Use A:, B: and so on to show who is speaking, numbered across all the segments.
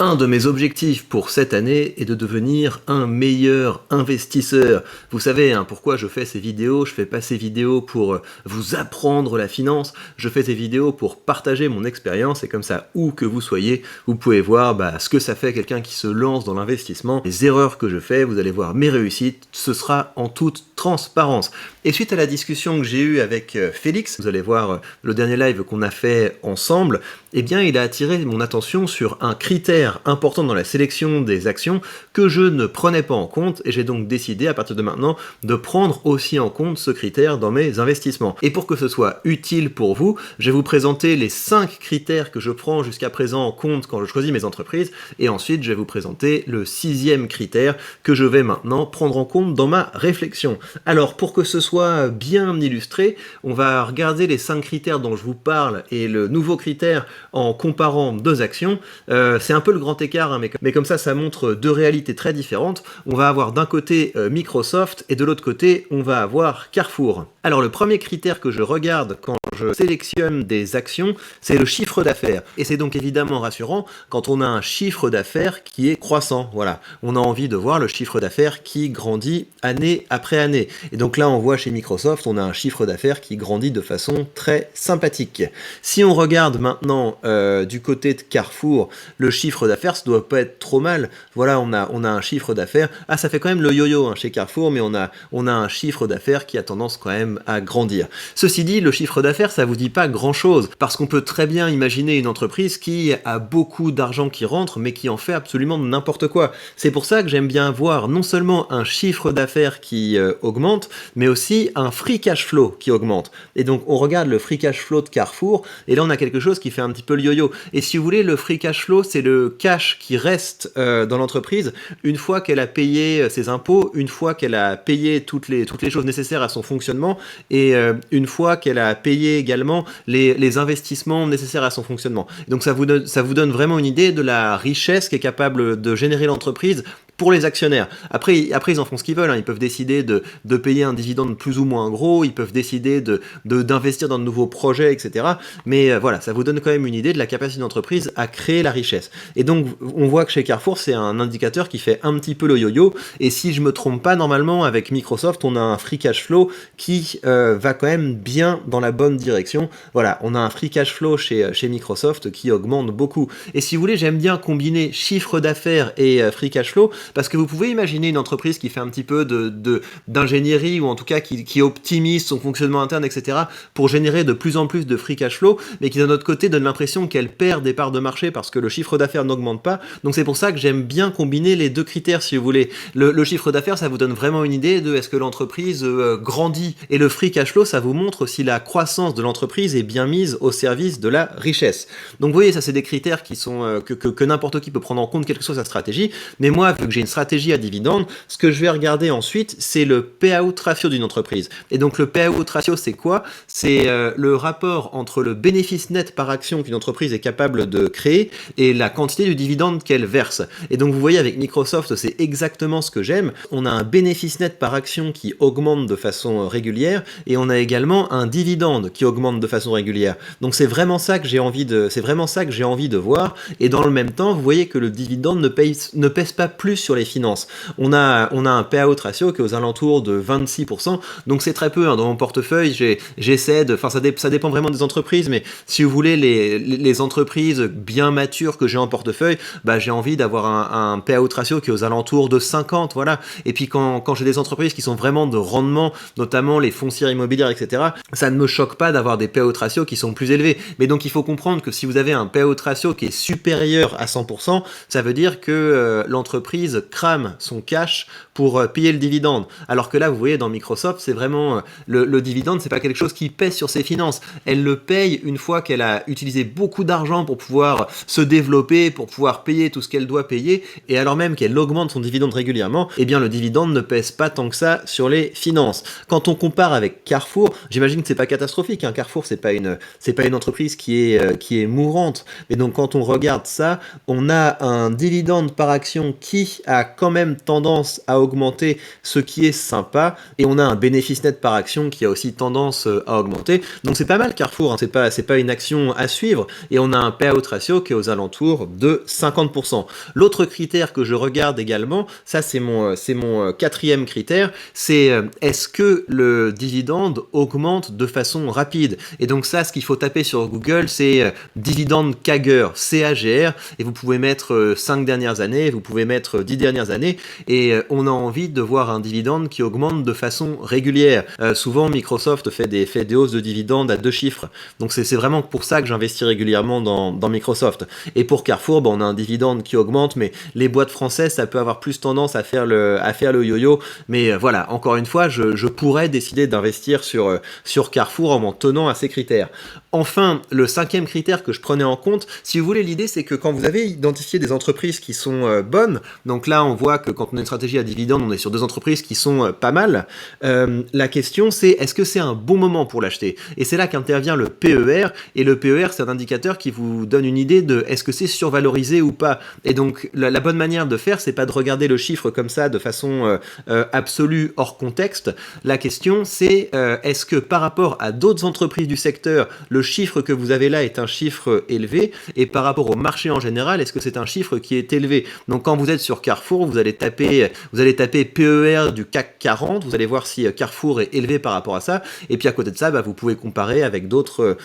A: Un de mes objectifs pour cette année est de devenir un meilleur investisseur. Vous savez pourquoi je fais ces vidéos. Je fais pas ces vidéos pour vous apprendre la finance. Je fais ces vidéos pour partager mon expérience et comme ça, où que vous soyez, vous pouvez voir ce que ça fait quelqu'un qui se lance dans l'investissement, les erreurs que je fais, vous allez voir mes réussites. Ce sera en toute transparence. Et suite à la discussion que j'ai eue avec Félix, vous allez voir le dernier live qu'on a fait ensemble, eh bien il a attiré mon attention sur un critère important dans la sélection des actions que je ne prenais pas en compte et j'ai donc décidé à partir de maintenant de prendre aussi en compte ce critère dans mes investissements. Et pour que ce soit utile pour vous, je vais vous présenter les 5 critères que je prends jusqu'à présent en compte quand je choisis mes entreprises et ensuite je vais vous présenter le 6e critère que je vais maintenant prendre en compte dans ma réflexion. Alors pour que ce soit bien illustré, on va regarder les 5 critères dont je vous parle et le nouveau critère en comparant 2 actions. C'est un peu le grand écart, mais comme ça montre 2 réalités très différentes. On va avoir d'un côté Microsoft et de l'autre côté on va avoir Carrefour. Alors le premier critère que je regarde quand je sélectionne des actions, c'est le chiffre d'affaires. Et c'est donc évidemment rassurant quand on a un chiffre d'affaires qui est croissant. Voilà, on a envie de voir le chiffre d'affaires qui grandit année après année. Et donc là on voit chez Microsoft, on a un chiffre d'affaires qui grandit de façon très sympathique. Si on regarde maintenant du côté de Carrefour, le chiffre d'affaires, ça doit pas être trop mal. Voilà, on a un chiffre d'affaires. Ah, ça fait quand même le yo-yo chez Carrefour, mais on a un chiffre d'affaires qui a tendance quand même à grandir. Ceci dit, le chiffre d'affaires, ça vous dit pas grand-chose, parce qu'on peut très bien imaginer une entreprise qui a beaucoup d'argent qui rentre, mais qui en fait absolument n'importe quoi. C'est pour ça que j'aime bien voir non seulement un chiffre d'affaires qui augmente, mais aussi un free cash flow qui augmente. Et donc, on regarde le free cash flow de Carrefour, et là, on a quelque chose qui fait un petit peu le yo-yo. Et si vous voulez, le free cash flow, c'est le cash qui reste dans l'entreprise une fois qu'elle a payé ses impôts, une fois qu'elle a payé toutes les choses nécessaires à son fonctionnement, et une fois qu'elle a payé également les investissements nécessaires à son fonctionnement. Donc ça vous donne vraiment une idée de la richesse qu'est capable de générer l'entreprise pour les actionnaires. Après ils en font ce qu'ils veulent, Ils peuvent décider de payer un dividende plus ou moins gros, ils peuvent décider d'investir dans de nouveaux projets, etc. Mais voilà, ça vous donne quand même une idée de la capacité d'entreprise à créer la richesse. Et donc, on voit que chez Carrefour, c'est un indicateur qui fait un petit peu le yo-yo. Et si je me trompe pas, normalement, avec Microsoft, on a un free cash flow qui va quand même bien dans la bonne direction. Voilà, on a un free cash flow chez Microsoft qui augmente beaucoup. Et si vous voulez, j'aime bien combiner chiffre d'affaires et free cash flow, parce que vous pouvez imaginer une entreprise qui fait un petit peu d'ingénierie, ou en tout cas qui optimise son fonctionnement interne, etc., pour générer de plus en plus de free cash flow, mais qui d'un autre côté donne l'impression qu'elle perd des parts de marché parce que le chiffre d'affaires n'augmente pas. Donc c'est pour ça que j'aime bien combiner les 2 critères, si vous voulez. Le chiffre d'affaires, ça vous donne vraiment une idée de est-ce que l'entreprise grandit, et le free cash flow, ça vous montre si la croissance de l'entreprise est bien mise au service de la richesse. Donc vous voyez, ça c'est des critères qui sont que n'importe qui peut prendre en compte, quelle que soit sa stratégie. Mais moi, vu que j'ai une stratégie à dividende, ce que je vais regarder ensuite, c'est le payout ratio d'une entreprise. Et donc le payout ratio, c'est quoi? C'est le rapport entre le bénéfice net par action qu'une entreprise est capable de créer et la quantité du dividende qu'elle verse. Et donc vous voyez, avec Microsoft, c'est exactement ce que j'aime. On a un bénéfice net par action qui augmente de façon régulière et on a également un dividende qui augmente de façon régulière. Donc c'est vraiment ça que j'ai envie de voir. Et dans le même temps, vous voyez que le dividende ne pèse pas plus sur les finances. On a un payout ratio qui est aux alentours de 26%. Donc c'est très peu. Dans mon portefeuille, j'essaie de... Enfin, ça dépend vraiment des entreprises, mais si vous voulez, les entreprises bien matures que j'ai en portefeuille, j'ai envie d'avoir un payout ratio qui est aux alentours de 50, voilà. Et puis quand j'ai des entreprises qui sont vraiment de rendement, notamment les foncières immobilières, etc., ça ne me choque pas d'avoir des payout ratios qui sont plus élevés. Mais donc il faut comprendre que si vous avez un payout ratio qui est supérieur à 100%, ça veut dire que l'entreprise crame son cash pour payer le dividende. Alors que là, vous voyez, dans Microsoft, c'est vraiment le dividende, c'est pas quelque chose qui pèse sur ses finances. Elle le paye une fois qu'elle a utilisé beaucoup d'argent pour pouvoir se développer, pour pouvoir payer tout ce qu'elle doit payer, et alors même qu'elle augmente son dividende régulièrement, eh bien le dividende ne pèse pas tant que ça sur les finances. Quand on compare avec Carrefour, j'imagine que c'est pas catastrophique, Carrefour c'est pas une entreprise qui est mourante, mais donc quand on regarde ça, on a un dividende par action qui prix a quand même tendance à augmenter, ce qui est sympa, et on a un bénéfice net par action qui a aussi tendance à augmenter. Donc c'est pas mal Carrefour, hein, c'est pas une action à suivre, et on a un payout ratio qui est aux alentours de 50%. L'autre critère que je regarde également, ça c'est mon quatrième critère, c'est est-ce que le dividende augmente de façon rapide. Et donc ça, ce qu'il faut taper sur Google, c'est dividende CAGR, CAGR, et vous pouvez mettre 5 dernières années, vous pouvez mettre 10 dernières années, et on a envie de voir un dividende qui augmente de façon régulière. Souvent, Microsoft fait des hausses de dividendes à 2 chiffres. Donc c'est vraiment pour ça que j'investis régulièrement dans Microsoft. Et pour Carrefour, on a un dividende qui augmente, mais les boîtes françaises, ça peut avoir plus tendance à faire le yo-yo. Mais voilà, encore une fois, je pourrais décider d'investir sur Carrefour en m'en tenant à ces critères. Enfin, le cinquième critère que je prenais en compte, si vous voulez, l'idée c'est que quand vous avez identifié des entreprises qui sont bonnes, donc là on voit que quand on a une stratégie à dividende, on est sur des entreprises qui sont pas mal, la question c'est est-ce que c'est un bon moment pour l'acheter? Et c'est là qu'intervient le PER, et le PER c'est un indicateur qui vous donne une idée de est-ce que c'est survalorisé ou pas. Et donc la bonne manière de faire, c'est pas de regarder le chiffre comme ça de façon absolue hors contexte. La question c'est est-ce que par rapport à d'autres entreprises du secteur, le chiffre que vous avez là est un chiffre élevé, et par rapport au marché en général, est-ce que c'est un chiffre qui est élevé? Donc quand vous êtes sur Carrefour, vous allez taper PER du CAC 40, vous allez voir si Carrefour est élevé par rapport à ça, et puis à côté de ça, vous pouvez comparer avec d'autres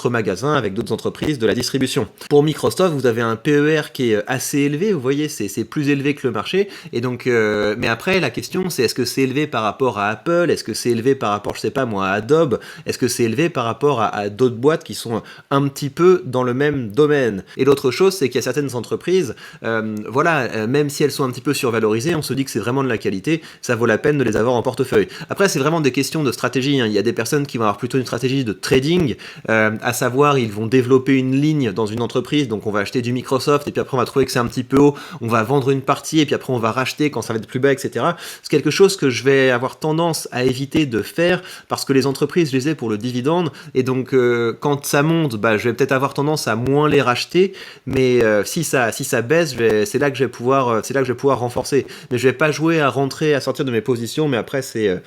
A: magasins, avec d'autres entreprises de la distribution. Pour Microsoft, vous avez un PER qui est assez élevé, vous voyez, c'est plus élevé que le marché, et donc, mais après, la question c'est est-ce que c'est élevé par rapport à Apple, est-ce que c'est élevé par rapport, je sais pas moi, à Adobe, est-ce que c'est élevé par rapport à d'autres boîtes qui sont un petit peu dans le même domaine. Et l'autre chose, c'est qu'il y a certaines entreprises, même si elles sont un petit peu survalorisées, on se dit que c'est vraiment de la qualité, ça vaut la peine de les avoir en portefeuille. Après, c'est vraiment des questions de stratégie, hein. Il y a des personnes qui vont avoir plutôt une stratégie de trading, à savoir, ils vont développer une ligne dans une entreprise, donc on va acheter du Microsoft, et puis après on va trouver que c'est un petit peu haut, on va vendre une partie, et puis après on va racheter quand ça va être plus bas, etc. C'est quelque chose que je vais avoir tendance à éviter de faire, parce que les entreprises, je les ai pour le dividende, et donc quand ça monte, je vais peut-être avoir tendance à moins les racheter, mais si ça baisse, c'est là que je vais pouvoir renforcer. Mais je vais pas jouer à rentrer, à sortir de mes positions, mais après c'est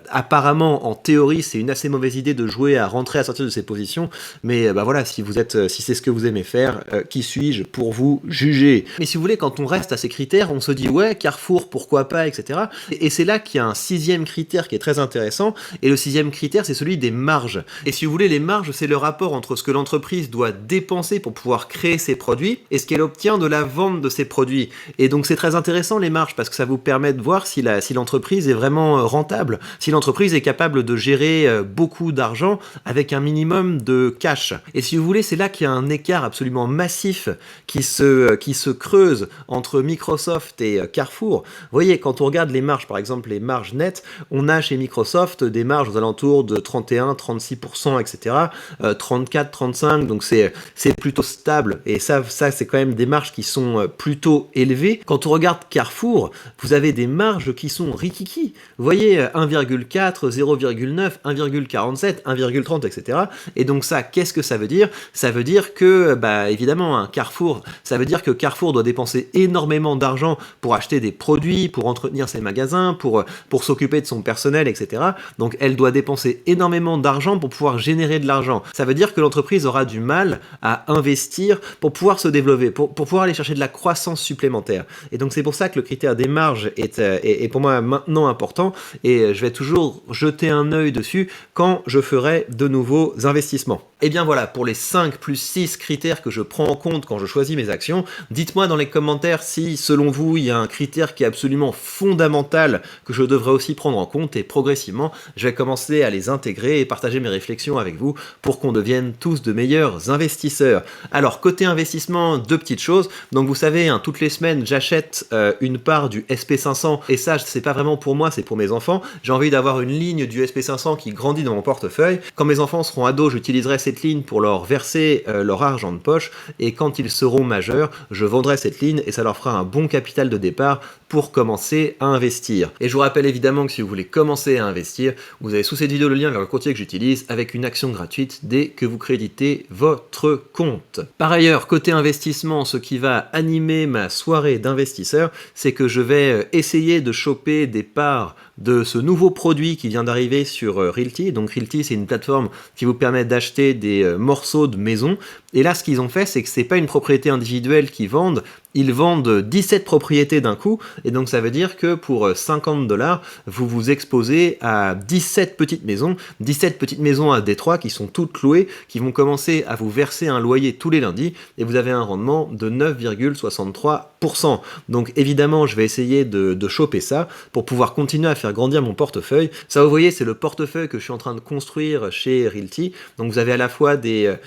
A: apparemment en théorie c'est une assez mauvaise idée de jouer à rentrer, à sortir de ses positions, mais si c'est ce que vous aimez faire, qui suis-je pour vous juger? Mais si vous voulez, quand on reste à ces critères, on se dit ouais, Carrefour, pourquoi pas, etc. Et c'est là qu'il y a un sixième critère qui est très intéressant, et le sixième critère c'est celui des marges. Et si vous voulez, les marges, c'est le rapport entre ce que l'entreprise doit dépenser pour pouvoir créer ses produits et ce qu'elle obtient de la vente de ses produits. Et donc c'est très intéressant les marges, parce que ça vous permet de voir si l'entreprise est vraiment rentable, si l'entreprise est capable de gérer beaucoup d'argent avec un minimum de cash. Et si vous voulez, c'est là qu'il y a un écart absolument massif qui se creuse entre Microsoft et Carrefour. Vous voyez, quand on regarde les marges, par exemple les marges nettes, on a chez Microsoft des marges aux alentours de 31-36%, etc. 34-35%, donc c'est plutôt stable, et ça c'est quand même des marges qui sont plutôt élevées. Quand on regarde Carrefour, vous avez des marges qui sont rikiki. Vous voyez 1,4, 0,9, 1,47, 1,30, etc. Et donc ça, qu'est-ce que ça veut dire? Ça veut dire que, évidemment, Carrefour, ça veut dire que Carrefour doit dépenser énormément d'argent pour acheter des produits, pour entretenir ses magasins, pour s'occuper de son personnel, etc. Donc elle doit dépenser énormément d'argent pour pouvoir générer de l'argent. Ça veut dire que l'entreprise aura du mal à investir pour pouvoir se développer, pour pouvoir aller chercher de la croissance supplémentaire. Et donc c'est pour ça que le critère des marges est pour moi maintenant important, et je vais toujours jeter un œil dessus quand je ferai de nouveaux investissements. Et bien voilà, pour les 5 plus 6 critères que je prends en compte quand je choisis mes actions, dites-moi dans les commentaires si, selon vous, il y a un critère qui est absolument fondamental que je devrais aussi prendre en compte, et progressivement, je vais commencer à les intégrer et partager mes réflexions avec vous pour qu'on devienne tous de meilleurs investisseurs. Alors, côté investissement, 2 petites choses. Donc vous savez, toutes les semaines, j'achète une part du SP500, et ça, c'est pas vraiment pour moi, c'est pour mes enfants. J'ai envie d'avoir une ligne du SP500 qui grandit dans mon portefeuille. Quand mes enfants seront ados, j'utiliserai cette ligne pour leur verser leur argent de poche, et quand ils seront majeurs, je vendrai cette ligne et ça leur fera un bon capital de départ pour commencer à investir. Et je vous rappelle évidemment que si vous voulez commencer à investir, vous avez sous cette vidéo le lien vers le courtier que j'utilise avec une action gratuite dès que vous créditez votre compte. Par ailleurs, côté investissement, ce qui va animer ma soirée parler d'investisseurs, c'est que je vais essayer de choper des parts de ce nouveau produit qui vient d'arriver sur Realty. Donc Realty, c'est une plateforme qui vous permet d'acheter des morceaux de maison. Et là, ce qu'ils ont fait, c'est que c'est pas une propriété individuelle qu'ils vendent, ils vendent 17 propriétés d'un coup, et donc ça veut dire que pour 50$, vous vous exposez à 17 petites maisons à Détroit qui sont toutes louées, qui vont commencer à vous verser un loyer tous les lundis, et vous avez un rendement de 9,63%. Donc évidemment, je vais essayer de choper ça pour pouvoir continuer à faire grandir mon portefeuille. Ça, vous voyez, c'est le portefeuille que je suis en train de construire chez Realty. Donc vous avez à la fois des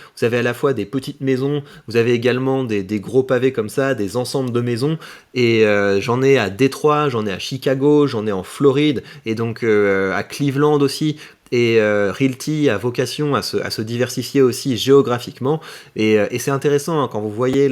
A: petites maisons, vous avez également des gros pavés comme ça, des ensembles de maisons, et j'en ai à Détroit, j'en ai à Chicago, j'en ai en Floride, et donc à Cleveland aussi. Et Realty a vocation à se diversifier aussi géographiquement. Et c'est intéressant hein, quand vous voyez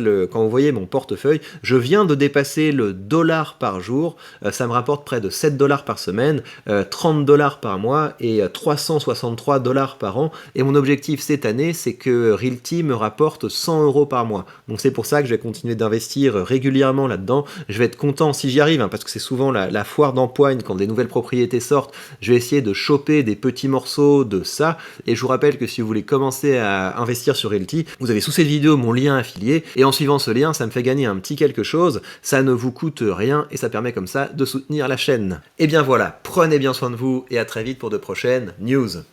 A: mon portefeuille, je viens de dépasser le dollar par jour. Ça me rapporte près de 7$ par semaine, 30$ par mois et 363$ par an. Et mon objectif cette année, c'est que Realty me rapporte 100€ par mois. Donc c'est pour ça que je vais continuer d'investir régulièrement là-dedans. Je vais être content si j'y arrive, hein, parce que c'est souvent la foire d'empoigne quand des nouvelles propriétés sortent. Je vais essayer de choper des petits morceaux de ça, et je vous rappelle que si vous voulez commencer à investir sur Realty, vous avez sous cette vidéo mon lien affilié, et en suivant ce lien, ça me fait gagner un petit quelque chose, ça ne vous coûte rien, et ça permet comme ça de soutenir la chaîne. Et bien voilà, prenez bien soin de vous, et à très vite pour de prochaines news.